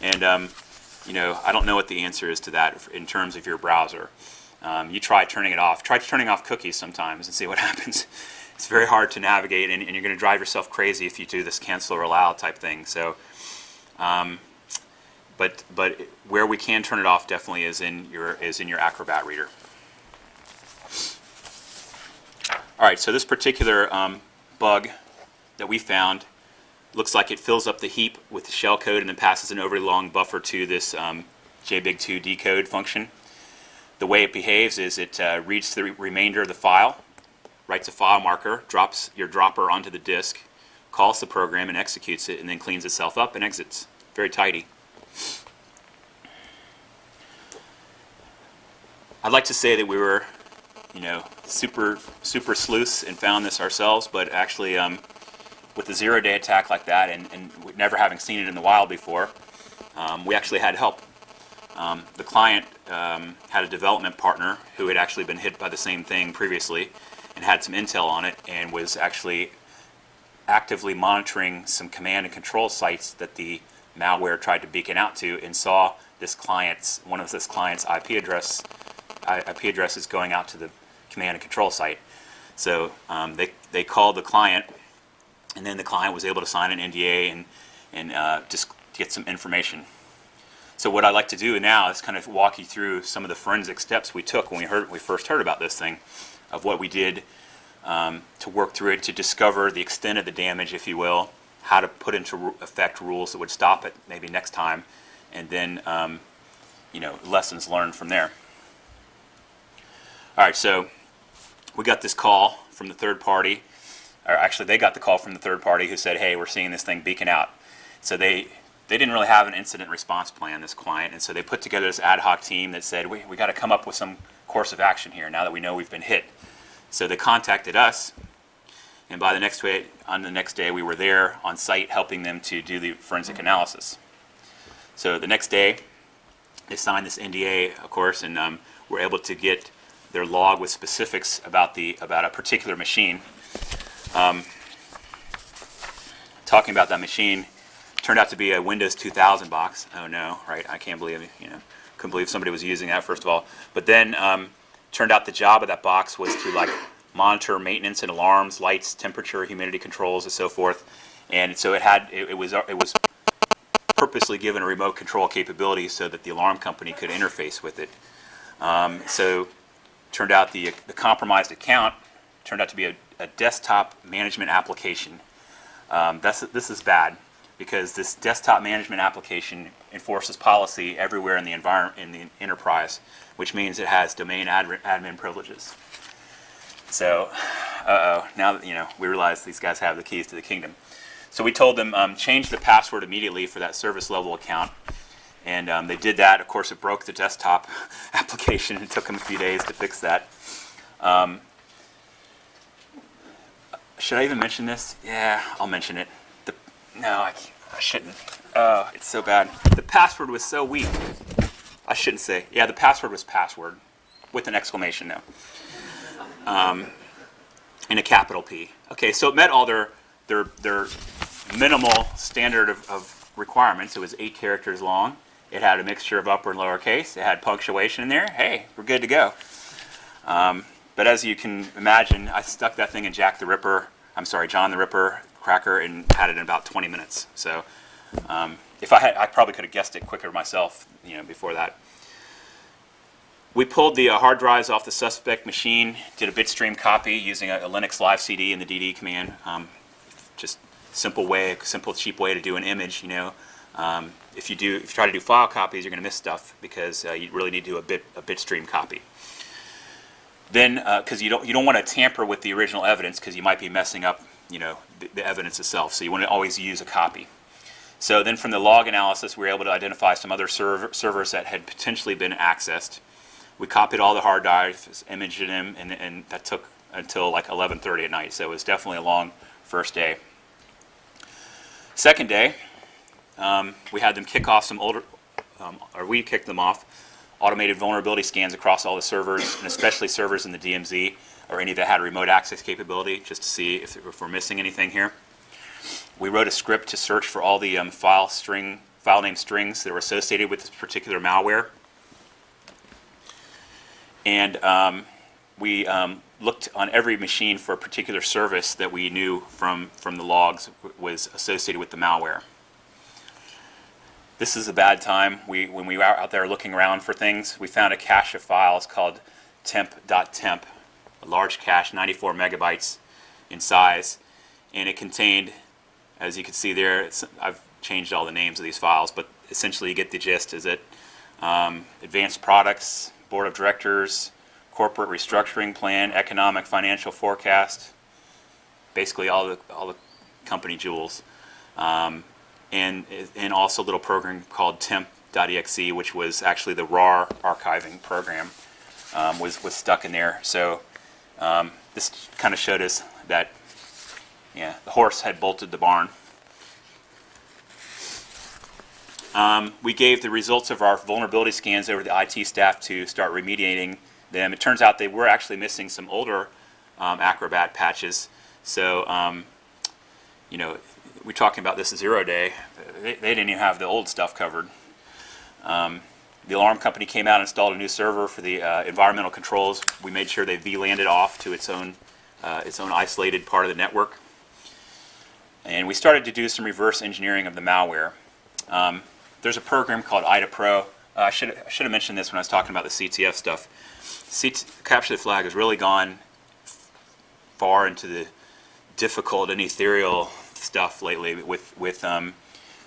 And you know, I don't know what the answer is to that in terms of your browser. You try turning it off. Try turning off cookies sometimes and see what happens. It's very hard to navigate, and you're going to drive yourself crazy if you do this cancel or allow type thing. So, but where we can turn it off definitely is in your Acrobat reader. All right, so this particular bug that we found looks like it fills up the heap with the shellcode and then passes an overly long buffer to this JBig2 decode function. The way it behaves is it reads the remainder of the file, writes a file marker, drops your dropper onto the disk, calls the program and executes it, and then cleans itself up and exits. Very tidy. I'd like to say that we were, you know, super sleuths and found this ourselves, but actually with the ZeroDay attack like that, and never having seen it in the wild before, we actually had help. The client had a development partner who had actually been hit by the same thing previously and had some intel on it, and was actually actively monitoring some command and control sites that the malware tried to beacon out to, and saw this one of this client's IP addresses going out to the command and control site. So they called the client, and then the client was able to sign an NDA and just get some information. So what I'd like to do now is kind of walk you through some of the forensic steps we took when we first heard about this thing, of what we did to work through it, to discover the extent of the damage, if you will, how to put into effect rules that would stop it maybe next time, and then you know, lessons learned from there. All right, so we got this call from the third party, or actually they got the call from the third party who said, hey, we're seeing this thing beacon out. So they didn't really have an incident response plan, this client, and so they put together this ad hoc team that said, we got to come up with some course of action here now that we know we've been hit. So they contacted us, and by the next day we were there on site helping them to do the forensic analysis. So the next day they signed this NDA, of course, and were able to get their log with specifics about a particular machine. Talking about that machine, turned out to be a Windows 2000 box. Oh no, right? I can't believe it. You know, couldn't believe somebody was using that, first of all. But then turned out the job of that box was to like monitor maintenance and alarms, lights, temperature, humidity controls, and so forth. And so it was purposely given a remote control capability so that the alarm company could interface with it. So turned out the compromised account turned out to be a desktop management application. This is bad, because this desktop management application enforces policy everywhere in the environment, in the enterprise, which means it has domain admin privileges. So, now that, you know, we realize these guys have the keys to the kingdom. So we told them change the password immediately for that service level account, and they did that. Of course, it broke the desktop application. It took them a few days to fix that. Should I even mention this? Yeah, I'll mention it. No, I shouldn't. Oh, it's so bad. The password was so weak. I shouldn't say. Yeah, the password was password with an exclamation now. And a capital P. Okay, so it met all their minimal standard of requirements. It was 8 characters long. It had a mixture of upper and lower case. It had punctuation in there. Hey, we're good to go. But as you can imagine, I stuck that thing in John the Ripper cracker and had it in about 20 minutes. So if I probably could have guessed it quicker myself, you know, before that. We pulled the hard drives off the suspect machine, did a bitstream copy using a Linux live CD and the DD command. Just simple, cheap way to do an image. You know, if you try to do file copies, you're going to miss stuff, because you really need to do a bitstream copy. Then, because you don't want to tamper with the original evidence, because you might be messing up, you know, the evidence itself. So you want to always use a copy. So then, from the log analysis, we were able to identify some other servers that had potentially been accessed. We copied all the hard drives, imaged them, and that took until like 11:30 at night. So it was definitely a long first day. Second day, we had them kick off some we kicked them off automated vulnerability scans across all the servers, and especially servers in the DMZ or any that had a remote access capability, just to see if we're missing anything here. We wrote a script to search for all the file file name strings that were associated with this particular malware. And we looked on every machine for a particular service that we knew from the logs was associated with the malware. This is a bad time. When we were out there looking around for things, we found a cache of files called temp.temp, a large cache, 94 megabytes in size, and it contained, as you can see there, I've changed all the names of these files, but essentially you get the gist. Is it advanced products, board of directors, corporate restructuring plan, economic financial forecast, basically all the company jewels, and also a little program called temp.exe, which was actually the RAR archiving program, was stuck in there. So this kind of showed us that, yeah, the horse had bolted the barn. We gave the results of our vulnerability scans over to the IT staff to start remediating them. It turns out they were actually missing some older Acrobat patches. So, you know, we're talking about this ZeroDay. They didn't even have the old stuff covered. The alarm company came out and installed a new server for the environmental controls. We made sure they VLANed it off to its own isolated part of the network. And we started to do some reverse engineering of the malware. There's a program called IDA Pro. I should have mentioned this when I was talking about the CTF stuff. Capture the Flag has really gone far into the difficult and ethereal stuff lately. With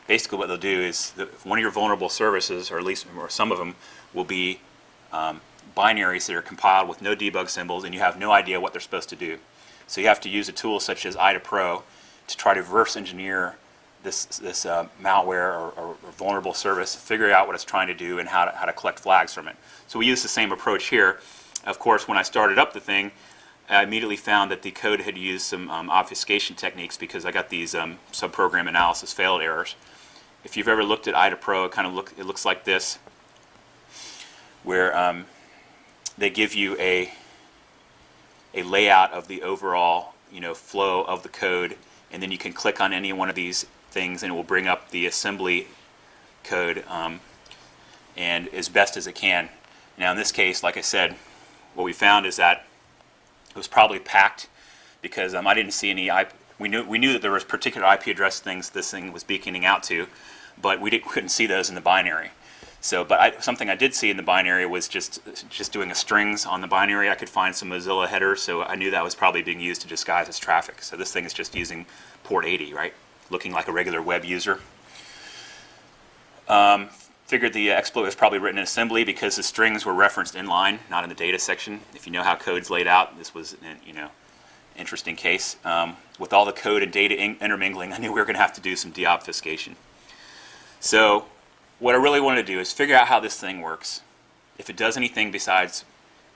basically what they'll do is one of your vulnerable services, or at least some of them, will be binaries that are compiled with no debug symbols, and you have no idea what they're supposed to do. So you have to use a tool such as IDA Pro to try to reverse engineer this malware or vulnerable service, figure out what it's trying to do and how to collect flags from it. So we use the same approach here. Of course, when I started up the thing, I immediately found that the code had used some obfuscation techniques because I got these subprogram analysis failed errors. If you've ever looked at IDA Pro, it looks like this, where they give you a layout of the overall flow of the code, and then you can click on any one of these things and it will bring up the assembly code and as best as it can. Now in this case, like I said, what we found is that it was probably packed because I didn't see any we knew that there was particular IP address things this thing was beaconing out to, but we couldn't see those in the binary. So, but something I did see in the binary was just doing a strings on the binary. I could find some Mozilla headers, so I knew that was probably being used to disguise as traffic. So this thing is just using port 80, right? Looking like a regular web user. Figured the exploit was probably written in assembly because the strings were referenced inline, not in the data section. If you know how code's laid out, this was an interesting case. With all the code and data intermingling, I knew we were going to have to do some deobfuscation. So what I really want to do is figure out how this thing works. If it does anything besides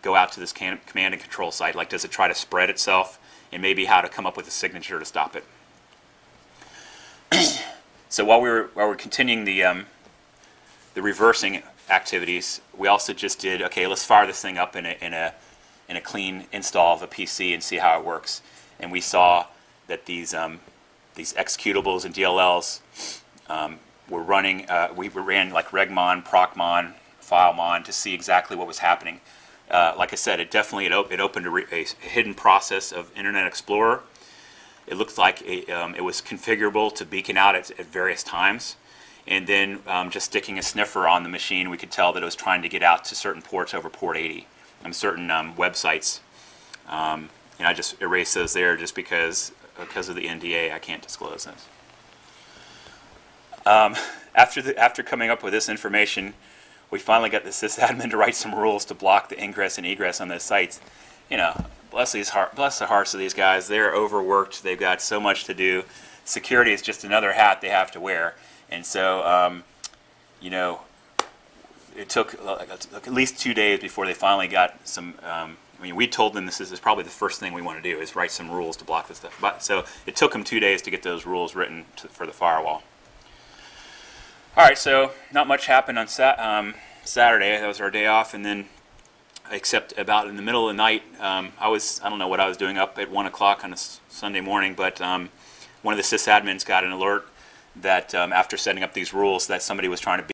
go out to this command and control site, like does it try to spread itself, and maybe how to come up with a signature to stop it. So while we were continuing the reversing activities, we also just did, okay, let's fire this thing up in a clean install of a PC and see how it works. And we saw that these executables and DLLs were running. We ran like regmon, procmon, filemon to see exactly what was happening. Like I said, it opened a hidden process of Internet Explorer. It looked like it was configurable to beacon out at various times. And then just sticking a sniffer on the machine, we could tell that it was trying to get out to certain ports over port 80 and certain websites. And I just erased those there just because of the NDA, I can't disclose those. After coming up with this information, we finally got the sysadmin to write some rules to block the ingress and egress on those sites. Bless the hearts of these guys. They're overworked. They've got so much to do. Security is just another hat they have to wear. And so, it took at least 2 days before they finally got some. We told them this is probably the first thing we want to do is write some rules to block this stuff. But so it took them 2 days to get those rules written for the firewall. All right, so not much happened on Saturday. That was our day off, and then, except about in the middle of the night, I don't know what I was doing up at 1 o'clock on a Sunday morning, but one of the sysadmins got an alert that after setting up these rules that somebody was trying to